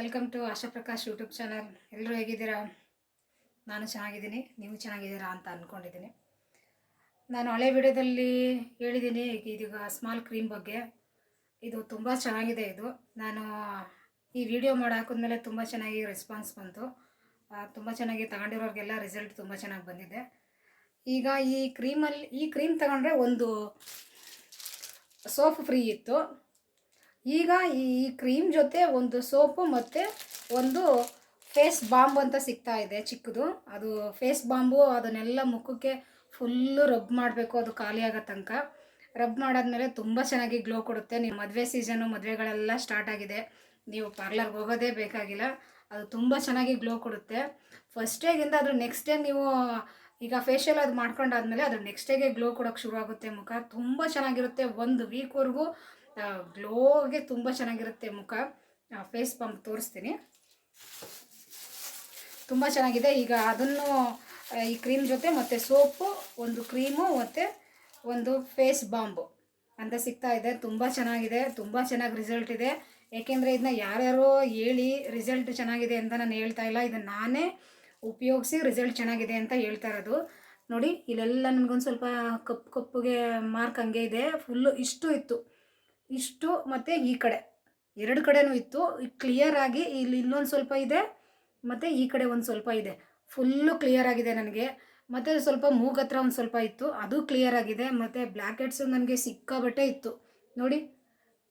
Welcome to Asha Prakash YouTube channel. ಎಲ್ಲರೂ ಹೇಗಿದ್ದೀರಾ? ನಾನು ಚೆನ್ನಾಗಿದ್ದೀನಿ, ನೀವು ಚೆನ್ನಾಗಿದ್ದೀರಾ ಅಂತ ಅಂದ್ಕೊಂಡಿದ್ದೀನಿ. ನಾನು ಹಳೆ ವಿಡಿಯೋದಲ್ಲಿ ಹೇಳಿದ್ದೀನಿ ಇದೀಗ ಸ್ಮಾಲ್ ಕ್ರೀಮ್ ಬಗ್ಗೆ. ಇದು ತುಂಬ ಚೆನ್ನಾಗಿದೆ. ನಾನು ಈ ವಿಡಿಯೋ ಮಾಡಿ ಹಾಕಿದ್ಮೇಲೆ ತುಂಬ ಚೆನ್ನಾಗಿ ರೆಸ್ಪಾನ್ಸ್ ಬಂತು. ತುಂಬ ಚೆನ್ನಾಗಿ ತಗೊಂಡಿರೋರಿಗೆಲ್ಲ ರಿಸಲ್ಟ್ ತುಂಬ ಚೆನ್ನಾಗಿ ಬಂದಿದೆ. ಈಗ ಈ ಕ್ರೀಮ್ ತಗೊಂಡ್ರೆ ಒಂದು ಸೋಪ್ ಫ್ರೀ ಇತ್ತು. ಈಗ ಈ ಕ್ರೀಮ್ ಜೊತೆ ಒಂದು ಸೋಪು ಮತ್ತು ಒಂದು ಫೇಸ್ ಬಾಂಬ್ ಅಂತ ಸಿಗ್ತಾ ಇದೆ ಚಿಕ್ಕದು. ಅದು ಫೇಸ್ ಬಾಂಬು ಅದನ್ನೆಲ್ಲ ಮುಖಕ್ಕೆ ಫುಲ್ಲು ರಬ್ ಮಾಡಬೇಕು, ಅದು ಖಾಲಿ ಆಗೋ ತನಕ. ರಬ್ ಮಾಡಾದ್ಮೇಲೆ ತುಂಬ ಚೆನ್ನಾಗಿ ಗ್ಲೋ ಕೊಡುತ್ತೆ. ನೀವು ಮದುವೆ ಸೀಸನ್ನು, ಮದುವೆಗಳೆಲ್ಲ ಸ್ಟಾರ್ಟ್ ಆಗಿದೆ, ನೀವು ಪಾರ್ಲರ್ಗೆ ಹೋಗೋದೇ ಬೇಕಾಗಿಲ್ಲ. ಅದು ತುಂಬ ಚೆನ್ನಾಗಿ ಗ್ಲೋ ಕೊಡುತ್ತೆ. ಫಸ್ಟ್ ಡೇಗಿಂದ ಅದ್ರ ನೆಕ್ಸ್ಟ್ ಡೇ ನೀವು ಈಗ ಫೇಶಿಯಲ್ ಅದು ಮಾಡ್ಕೊಂಡಾದ್ಮೇಲೆ ಅದ್ರ ನೆಕ್ಸ್ಟ್ ಡೇಗೆ ಗ್ಲೋ ಕೊಡೋಕ್ಕೆ ಶುರು ಆಗುತ್ತೆ. ಮುಖ ತುಂಬ ಚೆನ್ನಾಗಿರುತ್ತೆ. ಒಂದು ವೀಕ್ವರೆಗೂ ಗ್ಲೋಗೆ ತುಂಬ ಚೆನ್ನಾಗಿರುತ್ತೆ ಮುಖ. ಫೇಸ್ ಪಂಪ್ ತೋರಿಸ್ತೀನಿ, ತುಂಬ ಚೆನ್ನಾಗಿದೆ. ಈಗ ಅದನ್ನು ಈ ಕ್ರೀಮ್ ಜೊತೆ ಮತ್ತು ಸೋಪು, ಒಂದು ಕ್ರೀಮು ಮತ್ತು ಒಂದು ಫೇಸ್ ಬಾಂಬು ಅಂತ ಸಿಗ್ತಾ ಇದೆ. ತುಂಬ ಚೆನ್ನಾಗಿದೆ, ತುಂಬ ಚೆನ್ನಾಗಿ ರಿಸಲ್ಟ್ ಇದೆ. ಏಕೆಂದರೆ ಇದನ್ನ ಯಾರ್ಯಾರೋ ಹೇಳಿ ರಿಸಲ್ಟ್ ಚೆನ್ನಾಗಿದೆ ಅಂತ ನಾನು ಹೇಳ್ತಾ ಇಲ್ಲ, ಇದನ್ನು ನಾನೇ ಉಪಯೋಗಿಸಿ ರಿಸಲ್ಟ್ ಚೆನ್ನಾಗಿದೆ ಅಂತ ಹೇಳ್ತಾ ಇರೋದು. ನೋಡಿ, ಇಲ್ಲೆಲ್ಲ ನನಗೊಂದು ಸ್ವಲ್ಪ ಕಪ್ಪುಗೆ ಮಾರ್ಕ್ ಹಂಗೆ ಇದೆ. ಫುಲ್ಲು ಇಷ್ಟು ಇತ್ತು, ಇಷ್ಟು ಮತ್ತು ಈ ಕಡೆ ಎರಡು ಕಡೆನೂ ಇತ್ತು. ಕ್ಲಿಯರಾಗಿ ಇಲ್ಲೊಂದು ಸ್ವಲ್ಪ ಇದೆ ಮತ್ತು ಈ ಕಡೆ ಒಂದು ಸ್ವಲ್ಪ ಇದೆ. ಫುಲ್ಲು ಕ್ಲಿಯರ್ ಆಗಿದೆ ನನಗೆ. ಮತ್ತು ಸ್ವಲ್ಪ ಮೂಗು ಹತ್ರ ಒಂದು ಸ್ವಲ್ಪ ಇತ್ತು, ಅದು ಕ್ಲಿಯರ್ ಆಗಿದೆ. ಮತ್ತು ಬ್ಲ್ಯಾಕ್ ಹೆಡ್ಸು ನನಗೆ ಸಿಕ್ಕಾಬಟ್ಟೆ ಇತ್ತು. ನೋಡಿ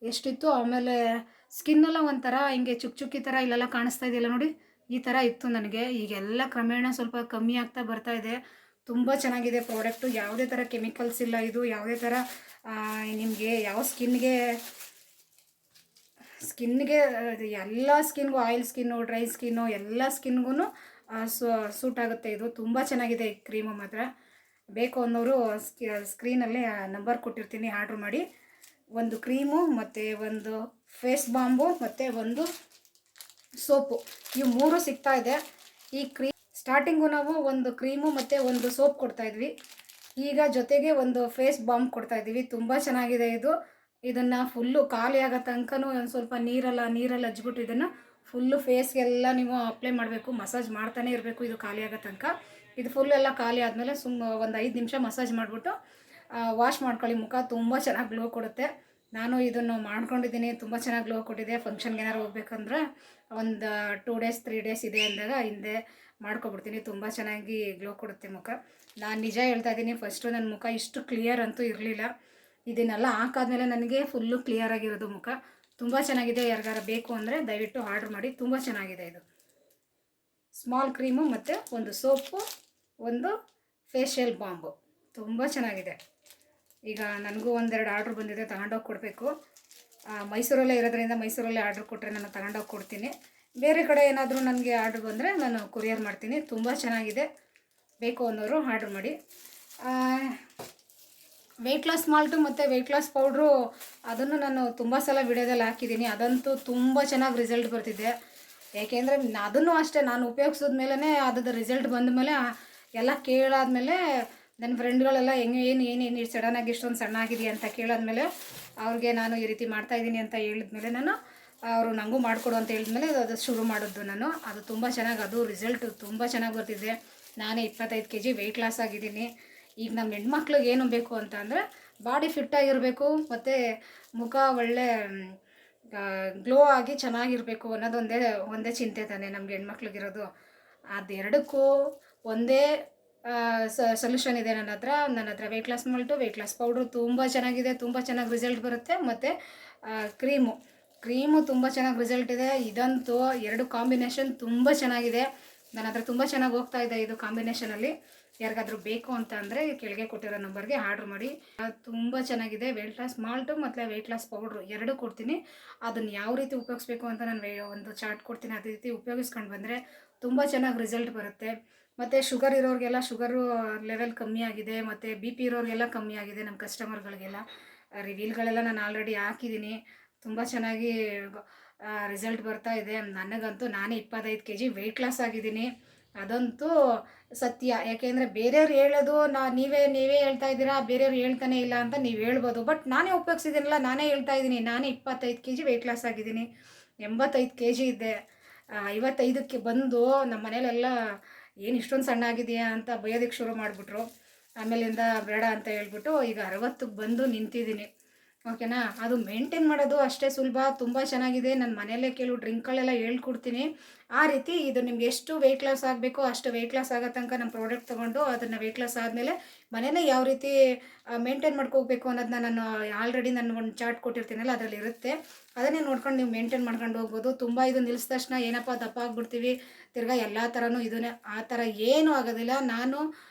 ಎಷ್ಟಿತ್ತು. ಆಮೇಲೆ ಸ್ಕಿನ್ನೆಲ್ಲ ಒಂಥರ ಹಿಂಗೆ ಚುಕ್ಕಿ ಥರ ಇಲ್ಲೆಲ್ಲ ಕಾಣಿಸ್ತಾ ಇದೆಯಲ್ಲ ನೋಡಿ, ಈ ಥರ ಇತ್ತು ನನಗೆ. ಈಗೆಲ್ಲ ಕ್ರಮೇಣ ಸ್ವಲ್ಪ ಕಮ್ಮಿ ಆಗ್ತಾ ಬರ್ತಾ ಇದೆ. ತುಂಬ ಚೆನ್ನಾಗಿದೆ ಪ್ರಾಡಕ್ಟು. ಯಾವುದೇ ಥರ ಕೆಮಿಕಲ್ಸ್ ಇಲ್ಲ. ಇದು ಯಾವುದೇ ಥರ ನಿಮಗೆ ಯಾವ ಸ್ಕಿನ್ಗೆ ಎಲ್ಲ ಸ್ಕಿನ್ಗೂ, ಆಯಿಲ್ ಸ್ಕಿನ್ನು, ಡ್ರೈ ಸ್ಕಿನ್ನು, ಎಲ್ಲ ಸ್ಕಿನ್ಗೂ ಸೂಟ್ ಆಗುತ್ತೆ. ಇದು ತುಂಬ ಚೆನ್ನಾಗಿದೆ ಈ ಕ್ರೀಮು ಮಾತ್ರ. ಬೇಕು ಅನ್ನೋರು ಸ್ಕ್ರೀನಲ್ಲಿ ನಂಬರ್ ಕೊಟ್ಟಿರ್ತೀನಿ, ಆರ್ಡ್ರ್ ಮಾಡಿ. ಒಂದು ಕ್ರೀಮು ಮತ್ತು ಒಂದು ಫೇಸ್ ಬಾಂಬು ಮತ್ತು ಒಂದು ಸೋಪು, ಇವು ಮೂರು ಸಿಗ್ತಾ ಇದೆ. ಈ ಸ್ಟಾರ್ಟಿಂಗು ನಾವು ಒಂದು ಕ್ರೀಮು ಮತ್ತು ಒಂದು ಸೋಪ್ ಕೊಡ್ತಾಯಿದ್ವಿ. ಈಗ ಜೊತೆಗೆ ಒಂದು ಫೇಸ್ ಬಾಂಬ್ ಕೊಡ್ತಾಯಿದ್ದೀವಿ. ತುಂಬ ಚೆನ್ನಾಗಿದೆ ಇದು. ಇದನ್ನು ಫುಲ್ಲು ಖಾಲಿ ಆಗೋ ತನಕನೂ ಒಂದು ಸ್ವಲ್ಪ ನೀರಲ್ಲಿ ಹಚ್ಬಿಟ್ಟು ಇದನ್ನು ಫುಲ್ಲು ಫೇಸ್ಗೆಲ್ಲ ನೀವು ಅಪ್ಲೈ ಮಾಡಬೇಕು, ಮಸಾಜ್ ಮಾಡ್ತಾನೆ ಇರಬೇಕು ಇದು ಖಾಲಿ ಆಗೋ ತನಕ. ಇದು ಫುಲ್ಲೆಲ್ಲ ಖಾಲಿ ಆದಮೇಲೆ ಒಂದು 5 ನಿಮಿಷ ಮಸಾಜ್ ಮಾಡಿಬಿಟ್ಟು ವಾಶ್ ಮಾಡ್ಕೊಳ್ಳಿ. ಮುಖ ತುಂಬ ಚೆನ್ನಾಗಿ ಗ್ಲೋ ಕೊಡುತ್ತೆ. ನಾನು ಇದನ್ನು ಮಾಡ್ಕೊಂಡಿದ್ದೀನಿ, ತುಂಬ ಚೆನ್ನಾಗಿ ಗ್ಲೋ ಕೊಟ್ಟಿದೆ. ಫಂಕ್ಷನ್ಗೆ ಏನಾರು ಹೋಗ್ಬೇಕಂದ್ರೆ ಒಂದು 2 ಡೇಸ್ 3 ಡೇಸ್ ಇದೆ ಅಂದಾಗ ಹಿಂದೆ ಮಾಡ್ಕೊಬಿಡ್ತೀನಿ. ತುಂಬ ಚೆನ್ನಾಗಿ ಗ್ಲೋ ಕೊಡುತ್ತೆ ಮುಖ. ನಾನು ನಿಜ ಹೇಳ್ತಾ ಇದ್ದೀನಿ, ಫಸ್ಟು ನನ್ನ ಮುಖ ಇಷ್ಟು ಕ್ಲಿಯರ್ ಅಂತೂ ಇರಲಿಲ್ಲ. ಇದನ್ನೆಲ್ಲ ಹಾಕಾದ್ಮೇಲೆ ನನಗೆ ಫುಲ್ಲು ಕ್ಲಿಯರ್ ಆಗಿರೋದು ಮುಖ. ತುಂಬ ಚೆನ್ನಾಗಿದೆ. ಯಾರಿಗಾರ ಬೇಕು ಅಂದರೆ ದಯವಿಟ್ಟು ಆರ್ಡ್ರ್ ಮಾಡಿ. ತುಂಬ ಚೆನ್ನಾಗಿದೆ ಇದು. ಸ್ಮಾಲ್ ಕ್ರೀಮು ಮತ್ತು ಒಂದು ಸೋಪು, ಒಂದು ಫೇಶಿಯಲ್ ಬಾಂಬು, ತುಂಬ ಚೆನ್ನಾಗಿದೆ. ಈಗ ನನಗೂ ಒಂದೆರಡು ಆರ್ಡ್ರ್ ಬಂದಿದೆ, ತಗೊಂಡೋಗಿ ಕೊಡಬೇಕು. ಮೈಸೂರಲ್ಲೇ ಇರೋದ್ರಿಂದ ಮೈಸೂರಲ್ಲೇ ಆರ್ಡ್ರ್ ಕೊಟ್ಟರೆ ನಾನು ತಗೊಂಡೋಗಿ ಕೊಡ್ತೀನಿ. ಬೇರೆ ಕಡೆ ಏನಾದರೂ ನನಗೆ ಆರ್ಡ್ರ್ ಬಂದರೆ ನಾನು ಕೊರಿಯರ್ ಮಾಡ್ತೀನಿ. ತುಂಬ ಚೆನ್ನಾಗಿದೆ. ಬೇಕು ಅನ್ನೋರು ಆರ್ಡ್ರ್ ಮಾಡಿ. ವೆಯ್ಟ್ ಲಾಸ್ ಮಾಲ್ಟು ಮತ್ತು ವೆಯ್ಟ್ ಲಾಸ್ ಪೌಡ್ರು ಅದನ್ನು ನಾನು ತುಂಬ ಸಲ ವಿಡಿಯೋದಲ್ಲಿ ಹಾಕಿದ್ದೀನಿ. ಅದಂತೂ ತುಂಬ ಚೆನ್ನಾಗಿ ರಿಸಲ್ಟ್ ಬರ್ತಿದೆ. ಏಕೆಂದರೆ ಅದನ್ನು ಅಷ್ಟೇ, ನಾನು ಉಪಯೋಗಿಸಿದ ಮೇಲೇ ಅದ್ರದ್ದು ರಿಸಲ್ಟ್ ಬಂದ ಮೇಲೆ ಎಲ್ಲ ಕೇಳಾದ್ಮೇಲೆ ನನ್ನ ಫ್ರೆಂಡ್ಗಳೆಲ್ಲ ಏನೇನು ಸಡನ್ನಾಗಿ ಇಷ್ಟೊಂದು ಸಣ್ಣ ಆಗಿದೆಯಾ ಅಂತ ಕೇಳಾದ್ಮೇಲೆ ಅವ್ರಿಗೆ ನಾನು ಈ ರೀತಿ ಮಾಡ್ತಾಯಿದ್ದೀನಿ ಅಂತ ಹೇಳಿದ್ಮೇಲೆ ಅವರು ನನಗೂ ಮಾಡಿಕೊಡು ಅಂತ ಹೇಳಿದ್ಮೇಲೆ ಅದು ಶುರು ಮಾಡಿದ್ದು ನಾನು. ಅದು ತುಂಬ ಚೆನ್ನಾಗಿ, ಅದು ರಿಸಲ್ಟು ತುಂಬ ಚೆನ್ನಾಗಿ ಬರ್ತಿದೆ. ನಾನೇ 25 kg ವೆಯ್ಟ್ ಲಾಸ್ ಆಗಿದ್ದೀನಿ. ಈಗ ನಮ್ಮ ಹೆಣ್ಮಕ್ಳಿಗೆ ಏನು ಬೇಕು ಅಂತ ಅಂದರೆ ಬಾಡಿ ಫಿಟ್ಟಾಗಿರಬೇಕು ಮತ್ತು ಮುಖ ಒಳ್ಳೆ ಗ್ಲೋ ಆಗಿ ಚೆನ್ನಾಗಿರಬೇಕು ಅನ್ನೋದು ಒಂದೇ ಚಿಂತೆ ತಾನೆ ನಮಗೆ ಹೆಣ್ಮಕ್ಳಿಗಿರೋದು. ಅದೆರಡಕ್ಕೂ ಒಂದೇ ಸೊಲ್ಯೂಷನ್ ಇದೆ ನನ್ನ ಹತ್ರ. Weight loss malt, weight loss powder ತುಂಬ ಚೆನ್ನಾಗಿದೆ, ತುಂಬ ಚೆನ್ನಾಗಿ ರಿಸಲ್ಟ್ ಬರುತ್ತೆ. ಮತ್ತು ಕ್ರೀಮು ತುಂಬ ಚೆನ್ನಾಗಿ ರಿಸಲ್ಟ್ ಇದೆ. ಇದಂತೂ ಎರಡು ಕಾಂಬಿನೇಷನ್ ತುಂಬ ಚೆನ್ನಾಗಿದೆ. ನನ್ನ ಹತ್ರ ತುಂಬ ಚೆನ್ನಾಗಿ ಹೋಗ್ತಾ ಇದೆ ಇದು ಕಾಂಬಿನೇಷನಲ್ಲಿ. ಯಾರಿಗಾದ್ರೂ ಬೇಕು ಅಂತ ಅಂದರೆ ಕೆಳಗೆ ಕೊಟ್ಟಿರೋ ನಂಬರ್ಗೆ ಆರ್ಡ್ರ್ ಮಾಡಿ. ತುಂಬ ಚೆನ್ನಾಗಿದೆ. ವೆಯ್ಟ್ ಲಾಸ್ ಮಾಲ್ಟು ಮತ್ತು ವೆಯ್ಟ್ ಲಾಸ್ ಪೌಡ್ರು ಎರಡೂ ಕೊಡ್ತೀನಿ. ಅದನ್ನು ಯಾವ ರೀತಿ ಉಪಯೋಗಿಸ್ಬೇಕು ಅಂತ ನಾನು ಒಂದು ಚಾರ್ಟ್ ಕೊಡ್ತೀನಿ. ಅದೇ ರೀತಿ ಉಪಯೋಗಿಸ್ಕೊಂಡು ಬಂದರೆ ತುಂಬ ಚೆನ್ನಾಗಿ ರಿಸಲ್ಟ್ ಬರುತ್ತೆ. ಮತ್ತು ಶುಗರ್ ಇರೋರಿಗೆಲ್ಲ ಶುಗರು ಲೆವೆಲ್ ಕಮ್ಮಿ ಆಗಿದೆ, ಮತ್ತು BP ಇರೋರಿಗೆಲ್ಲ ಕಮ್ಮಿ ಆಗಿದೆ. ನಮ್ಮ ಕಸ್ಟಮರ್ಗಳಿಗೆಲ್ಲ ರಿವೀಲ್ಗಳೆಲ್ಲ ನಾನು ಆಲ್ರೆಡಿ ಹಾಕಿದ್ದೀನಿ. ತುಂಬ ಚೆನ್ನಾಗಿ ರಿಸಲ್ಟ್ ಬರ್ತಾ ಇದೆ. ನನಗಂತೂ ನಾನೇ 25 kg ವೆಯ್ಟ್ ಲಾಸ್ ಆಗಿದ್ದೀನಿ. ಅದಂತೂ ಸತ್ಯ. ಯಾಕೆಂದರೆ ಬೇರೆಯವ್ರು ಹೇಳೋದು ನೀವೇ ಹೇಳ್ತಾ ಇದ್ದೀರಾ, ಬೇರೆಯವ್ರು ಹೇಳ್ತಾನೆ ಇಲ್ಲ ಅಂತ ನೀವು ಹೇಳ್ಬೋದು. ಬಟ್ ನಾನೇ ಉಪಯೋಗಿಸಿದ್ದೀನಲ್ಲ, ನಾನೇ ಹೇಳ್ತಾ ಇದ್ದೀನಿ. ನಾನೇ 25 kg ವೆಯ್ಟ್ ಲಾಸ್ ಆಗಿದ್ದೀನಿ. 85 kg ಇದ್ದೆ. 55ಕ್ಕೆ ಬಂದು ನಮ್ಮ ಮನೇಲೆಲ್ಲ ಏನು ಇಷ್ಟೊಂದು ಸಣ್ಣ ಆಗಿದೆಯಾ ಅಂತ ಬೈಯೋದಕ್ಕೆ ಶುರು ಮಾಡಿಬಿಟ್ರು. ಆಮೇಲಿಂದ ಬೇಡ ಅಂತ ಹೇಳ್ಬಿಟ್ಟು ಈಗ 60ಕ್ಕೆ ಬಂದು ನಿಂತಿದ್ದೀನಿ. ಓಕೆನಾ. ಅದು ಮೇಂಟೈನ್ ಮಾಡೋದು ಅಷ್ಟೇ ಸುಲಭ, ತುಂಬ ಚೆನ್ನಾಗಿದೆ. ನನ್ನ ಮನೆಯಲ್ಲೇ ಕೆಲವು ಡ್ರಿಂಕ್ಗಳೆಲ್ಲ ಹೇಳ್ಕೊಡ್ತೀನಿ. ಆ ರೀತಿ ಇದು ನಿಮ್ಗೆ ಎಷ್ಟು ವೆಯ್ಟ್ ಲಾಸ್ ಆಗಬೇಕೋ ಅಷ್ಟು ವೆಯ್ಟ್ ಲಾಸ್ ಆಗೋ ತನಕ ನಮ್ಮ ಪ್ರಾಡಕ್ಟ್ ತೊಗೊಂಡು ಅದನ್ನು ವೆಯ್ಟ್ ಲಾಸ್ ಆದಮೇಲೆ ಮನೇಲೇ ಯಾವ ರೀತಿ ಮೇಂಟೈನ್ ಮಾಡ್ಕೋಬೇಕು ಅನ್ನೋದನ್ನ ನಾನು ಆಲ್ರೆಡಿ ನಾನು ಒಂದು ಚಾರ್ಟ್ ಕೊಟ್ಟಿರ್ತೀನಲ್ಲ ಅದರಲ್ಲಿ ಇರುತ್ತೆ. ಅದನ್ನೇ ನೋಡ್ಕೊಂಡು ನೀವು ಮೇಂಟೈನ್ ಮಾಡ್ಕೊಂಡು ಹೋಗ್ಬೋದು. ತುಂಬ ಇದು ನಿಲ್ಲಿಸಿದ ತಕ್ಷಣ ಏನಪ್ಪ ದಪ್ಪ ಆಗ್ಬಿಡ್ತೀವಿ, ತಿರ್ಗಾ ಎಲ್ಲ ಥರನೂ ಇದನ್ನೇ ಆ ಥರ ಏನೂ ಆಗೋದಿಲ್ಲ. ನಾನು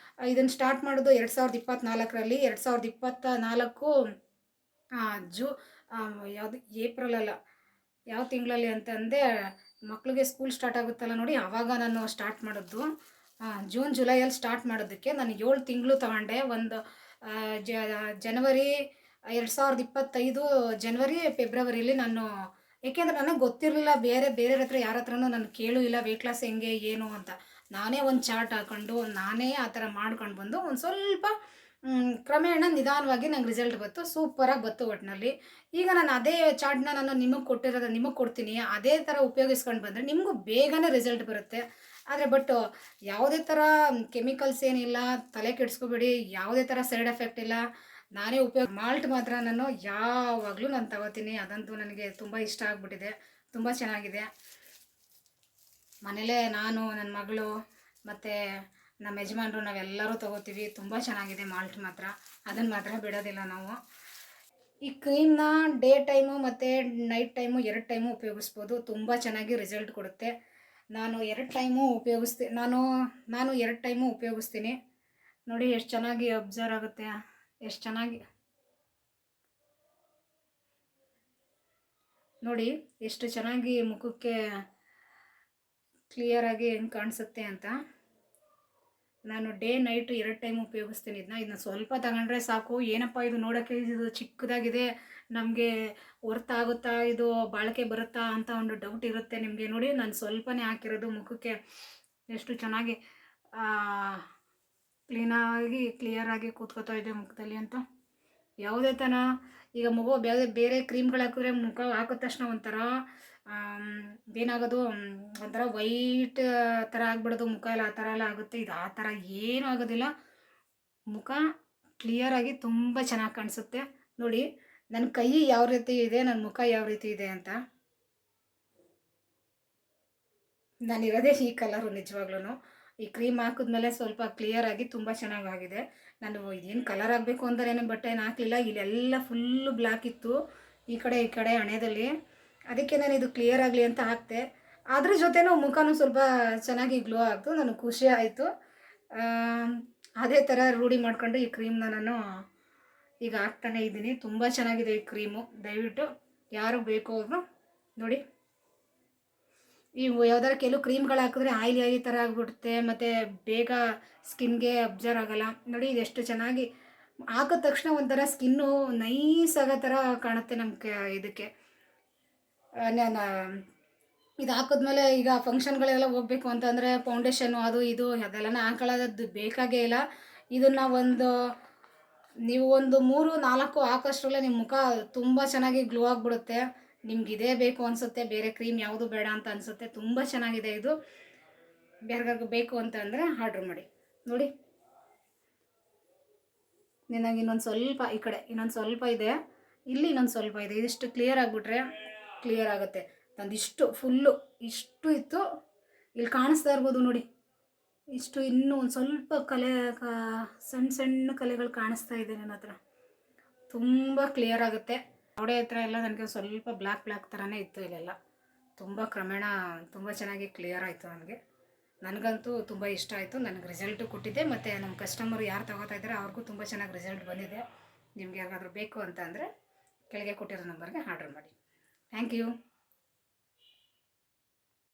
ಇದನ್ನು ಸ್ಟಾರ್ಟ್ ಮಾಡೋದು 2024ರಲ್ಲಿ. 2024 ಜೂ ಯಾವುದು ಏಪ್ರಿಲ್ ಅಲ್ಲ, ಯಾವ ತಿಂಗಳಲ್ಲಿ ಅಂತಂದೆ ಮಕ್ಕಳಿಗೆ ಸ್ಕೂಲ್ ಸ್ಟಾರ್ಟ್ ಆಗುತ್ತಲ್ಲ ನೋಡಿ, ಆವಾಗ ನಾನು ಸ್ಟಾರ್ಟ್ ಮಾಡಿದ್ದು. ಜೂನ್ ಜುಲೈಯಲ್ಲಿ ಸ್ಟಾರ್ಟ್ ಮಾಡೋದಕ್ಕೆ ನಾನು 7 ತಿಂಗಳು ತಗೊಂಡೆ. ಒಂದು ಜನವರಿ 2025 ಜನವರಿ ಫೆಬ್ರವರಿಲಿ ನಾನು, ಏಕೆಂದರೆ ನನಗೆ ಗೊತ್ತಿರಲಿಲ್ಲ, ಬೇರೆಯವ್ರ ಹತ್ರ ಯಾರ ಹತ್ರನೂ ನಾನು ಕೇಳೂ ಇಲ್ಲ ವೆಯ್ಟ್ ಲಾಸ್ ಹೆಂಗೆ ಏನು ಅಂತ. ನಾನೇ ಒಂದು ಚಾರ್ಟ್ ಹಾಕ್ಕೊಂಡು ನಾನೇ ಆ ಥರ ಮಾಡ್ಕೊಂಡು ಬಂದು ಒಂದು ಸ್ವಲ್ಪ ಕ್ರಮೇಣ ನಿಧಾನವಾಗಿ ನಂಗೆ ರಿಸಲ್ಟ್ ಬಂತು. ಸೂಪರಾಗಿ ಬಂತು ಒಟ್ಟಿನಲ್ಲಿ. ಈಗ ನಾನು ಅದೇ ಚಾರ್ಟ್ನ ನಾನು ನಿಮಗೆ ಕೊಡ್ತೀನಿ. ಅದೇ ಥರ ಉಪಯೋಗಿಸ್ಕೊಂಡು ಬಂದರೆ ನಿಮಗೂ ಬೇಗನೆ ರಿಸಲ್ಟ್ ಬರುತ್ತೆ. ಆದರೆ ಯಾವುದೇ ಥರ ಕೆಮಿಕಲ್ಸ್ ಏನಿಲ್ಲ, ತಲೆ ಕೆಡಿಸ್ಕೋಬೇಡಿ. ಯಾವುದೇ ಥರ ಸೈಡ್ ಎಫೆಕ್ಟ್ ಇಲ್ಲ. ನಾನೇ ಮಾಲ್ಟ್ ಮಾತ್ರ ನಾನು ಯಾವಾಗಲೂ ನಾನು ತಗೋತೀನಿ. ಅದಂತೂ ನನಗೆ ತುಂಬ ಇಷ್ಟ ಆಗಿಬಿಟ್ಟಿದೆ, ತುಂಬ ಚೆನ್ನಾಗಿದೆ. ಮನೇಲೇ ನಾನು, ನನ್ನ ಮಗಳು ಮತ್ತು ನಮ್ಮ ಯಜಮಾನರು ನಾವೆಲ್ಲರೂ ತೊಗೋತೀವಿ. ತುಂಬ ಚೆನ್ನಾಗಿದೆ ಮಾಲ್ಟ್ ಮಾತ್ರ, ಅದನ್ನು ಮಾತ್ರ ಬಿಡೋದಿಲ್ಲ ನಾವು. ಈ ಕ್ರೀಮ್ನ ಡೇ ಟೈಮು ಮತ್ತು ನೈಟ್ ಟೈಮು 2 ಟೈಮು ಉಪಯೋಗಿಸ್ಬೋದು. ತುಂಬ ಚೆನ್ನಾಗಿ ರಿಸಲ್ಟ್ ಕೊಡುತ್ತೆ. ನಾನು 2 ಟೈಮು ನಾನು 2 ಟೈಮು ಉಪಯೋಗಿಸ್ತೀನಿ. ನೋಡಿ ಎಷ್ಟು ಚೆನ್ನಾಗಿ ಅಬ್ಸರ್ವ್ ಆಗುತ್ತೆ, ಎಷ್ಟು ಚೆನ್ನಾಗಿ ನೋಡಿ ಎಷ್ಟು ಚೆನ್ನಾಗಿ ಮುಖಕ್ಕೆ ಕ್ಲಿಯರಾಗಿ ಹೆಂಗೆ ಕಾಣಿಸುತ್ತೆ ಅಂತ. ನಾನು ಡೇ ನೈಟ್ 2 ಟೈಮ್ ಉಪಯೋಗಿಸ್ತೀನಿ ಇದನ್ನ ಸ್ವಲ್ಪ ತಗೊಂಡ್ರೆ ಸಾಕು. ಏನಪ್ಪ ಇದು ನೋಡೋಕ್ಕೆ ಇದು ಚಿಕ್ಕದಾಗಿದೆ, ನಮಗೆ ವರ್ತ್ ಆಗುತ್ತಾ, ಇದು ಬಾಳಿಕೆ ಬರುತ್ತಾ ಅಂತ ಒಂದು ಡೌಟ್ ಇರುತ್ತೆ ನಿಮಗೆ. ನೋಡಿ ನಾನು ಸ್ವಲ್ಪನೇ ಹಾಕಿರೋದು ಮುಖಕ್ಕೆ ಎಷ್ಟು ಚೆನ್ನಾಗಿ ಕ್ಲಿಯರಾಗಿ ಕೂತ್ಕೋತಾ ಇದೆ ಮುಖದಲ್ಲಿ ಅಂತ. ಯಾವುದೇ ಥರ ಈಗ ಬೇರೆ ಕ್ರೀಮ್ಗಳು ಹಾಕಿದ್ರೆ ಮುಖ ಹಾಕಿದ ತಕ್ಷಣ ಒಂಥರ ಏನಾಗೋದು, ಒಂಥರ ವೈಟ್ ಥರ ಆಗ್ಬಿಡೋದು ಮುಖ ಎಲ್ಲ, ಆ ಥರ ಎಲ್ಲ ಆಗುತ್ತೆ. ಇದು ಆ ಥರ ಏನೂ ಆಗೋದಿಲ್ಲ. ಮುಖ ಕ್ಲಿಯರಾಗಿ ತುಂಬ ಚೆನ್ನಾಗಿ ಕಾಣಿಸುತ್ತೆ. ನೋಡಿ ನನ್ನ ಕೈ ಯಾವ ರೀತಿ ಇದೆ, ನನ್ನ ಮುಖ ಯಾವ ರೀತಿ ಇದೆ ಅಂತ. ನಾನಿರೋದೇ ಈ ಕಲರು. ನಿಜವಾಗ್ಲೂ ಈ ಕ್ರೀಮ್ ಹಾಕಿದ್ಮೇಲೆ ಸ್ವಲ್ಪ ಕ್ಲಿಯರಾಗಿ ತುಂಬ ಚೆನ್ನಾಗಾಗಿದೆ. ನಾನು ಇದೇನು ಕಲರ್ ಆಗಬೇಕು ಅಂದರೇನು ಬಟ್ಟೆ ಹಾಕಲಿಲ್ಲ. ಇಲ್ಲೆಲ್ಲ ಫುಲ್ಲು ಬ್ಲ್ಯಾಕ್ ಇತ್ತು, ಈ ಕಡೆ ಹಣೆಯಲ್ಲಿ. ಅದಕ್ಕೆ ನಾನು ಇದು ಕ್ಲಿಯರ್ ಆಗಲಿ ಅಂತ ಹಾಕ್ತೆ. ಅದ್ರ ಜೊತೆನೂ ಮುಖನೂ ಸ್ವಲ್ಪ ಚೆನ್ನಾಗಿ ಗ್ಲೋ ಆಗ್ತು. ನನಗೆ ಖುಷಿ ಆಯಿತು. ಅದೇ ಥರ ರೂಢಿ ಮಾಡ್ಕೊಂಡು ಈ ಕ್ರೀಮ್ನ ನಾನು ಈಗ ಹಾಕ್ತಾನೆ ಇದ್ದೀನಿ. ತುಂಬ ಚೆನ್ನಾಗಿದೆ ಈ ಕ್ರೀಮು. ದಯವಿಟ್ಟು ಯಾರು ಬೇಕು ಅವರು ನೋಡಿ. ಈ ಯಾವ್ದಾರು ಕೆಲವು ಕ್ರೀಮ್ಗಳು ಹಾಕಿದ್ರೆ ಆಯಿಲಿ ಥರ ಆಗಿಬಿಡುತ್ತೆ, ಮತ್ತು ಬೇಗ ಸ್ಕಿನ್ಗೆ ಅಬ್ಸರ್ವ್ ಆಗೋಲ್ಲ. ನೋಡಿ ಇದೆಷ್ಟು ಚೆನ್ನಾಗಿ ಹಾಕಿದ ತಕ್ಷಣ ಒಂಥರ ಸ್ಕಿನ್ನು ನೈಸ್ ಆಗೋ ಥರ ಕಾಣುತ್ತೆ ನಮಗೆ. ಇದಕ್ಕೆ ನಾನು ಇದು ಹಾಕಿದ್ಮೇಲೆ ಈಗ ಫಂಕ್ಷನ್ಗಳೆಲ್ಲ ಹೋಗ್ಬೇಕು ಅಂತಂದರೆ ಫೌಂಡೇಶನ್ನು ಅದು ಇದು ಅದೆಲ್ಲ ಹಾಕೊಳ್ಳೋದು ಬೇಕಾಗೇ ಇಲ್ಲ. ಇದನ್ನು ನೀವು ಒಂದು 3-4 ಹಾಕೋಷ್ಟರಲ್ಲೇ ನಿಮ್ಮ ಮುಖ ತುಂಬ ಚೆನ್ನಾಗಿ ಗ್ಲೋ ಆಗಿಬಿಡುತ್ತೆ. ನಿಮ್ಗೆ ಇದೇ ಬೇಕು ಅನಿಸುತ್ತೆ, ಬೇರೆ ಕ್ರೀಮ್ ಯಾವುದು ಬೇಡ ಅಂತ ಅನಿಸುತ್ತೆ. ತುಂಬ ಚೆನ್ನಾಗಿದೆ ಇದು. ಬೇರೆಗಾದ್ರು ಬೇಕು ಅಂತಂದರೆ ಆರ್ಡ್ರ್ ಮಾಡಿ. ನೋಡಿ ನನಗೆ ಇನ್ನೊಂದು ಸ್ವಲ್ಪ ಈ ಕಡೆ ಇನ್ನೊಂದು ಸ್ವಲ್ಪ ಇದೆ, ಇಲ್ಲಿ ಇನ್ನೊಂದು ಸ್ವಲ್ಪ ಇದೆ. ಇದಿಷ್ಟು ಕ್ಲಿಯರ್ ಆಗಿಬಿಟ್ರೆ ಕ್ಲಿಯರ್ ಆಗುತ್ತೆ. ನಂದಿಷ್ಟು ಫುಲ್ಲು ಇಷ್ಟು ಇತ್ತು, ಇಲ್ಲಿ ಕಾಣಿಸ್ತಾ ಇರ್ಬೋದು ನೋಡಿ. ಇಷ್ಟು ಇನ್ನೂ ಒಂದು ಸ್ವಲ್ಪ ಸಣ್ಣ ಕಲೆಗಳು ಕಾಣಿಸ್ತಾ ಇದೆ ನನ್ನ ಹತ್ರ. ತುಂಬ ಕ್ಲಿಯರ್ ಆಗುತ್ತೆ. ಅವಡೆ ಹತ್ರ ಎಲ್ಲ ನನಗೆ ಸ್ವಲ್ಪ ಬ್ಲ್ಯಾಕ್ ಥರನೇ ಇತ್ತು. ಇಲ್ಲೆಲ್ಲ ತುಂಬ ಕ್ರಮೇಣ ತುಂಬ ಚೆನ್ನಾಗಿ ಕ್ಲಿಯರ್ ಆಯಿತು ನನಗೆ. ನನಗಂತೂ ತುಂಬ ಇಷ್ಟ ಆಯಿತು. ನನಗೆ ರಿಸಲ್ಟು ಕೊಟ್ಟಿದ್ದೆ, ಮತ್ತು ನಮ್ಮ ಕಸ್ಟಮರು ಯಾರು ತಗೋತಾ ಇದ್ದಾರೆ ಅವ್ರಿಗೂ ತುಂಬ ಚೆನ್ನಾಗಿ ರಿಸಲ್ಟ್ ಬಂದಿದೆ. ನಿಮ್ಗೆ ಯಾರಿಗಾದ್ರೂ ಬೇಕು ಅಂತ ಅಂದರೆ ಕೆಳಗೆ ಕೊಟ್ಟಿರೋ ನಂಬರ್ಗೆ ಆರ್ಡ್ರ್ ಮಾಡಿ. Thank you.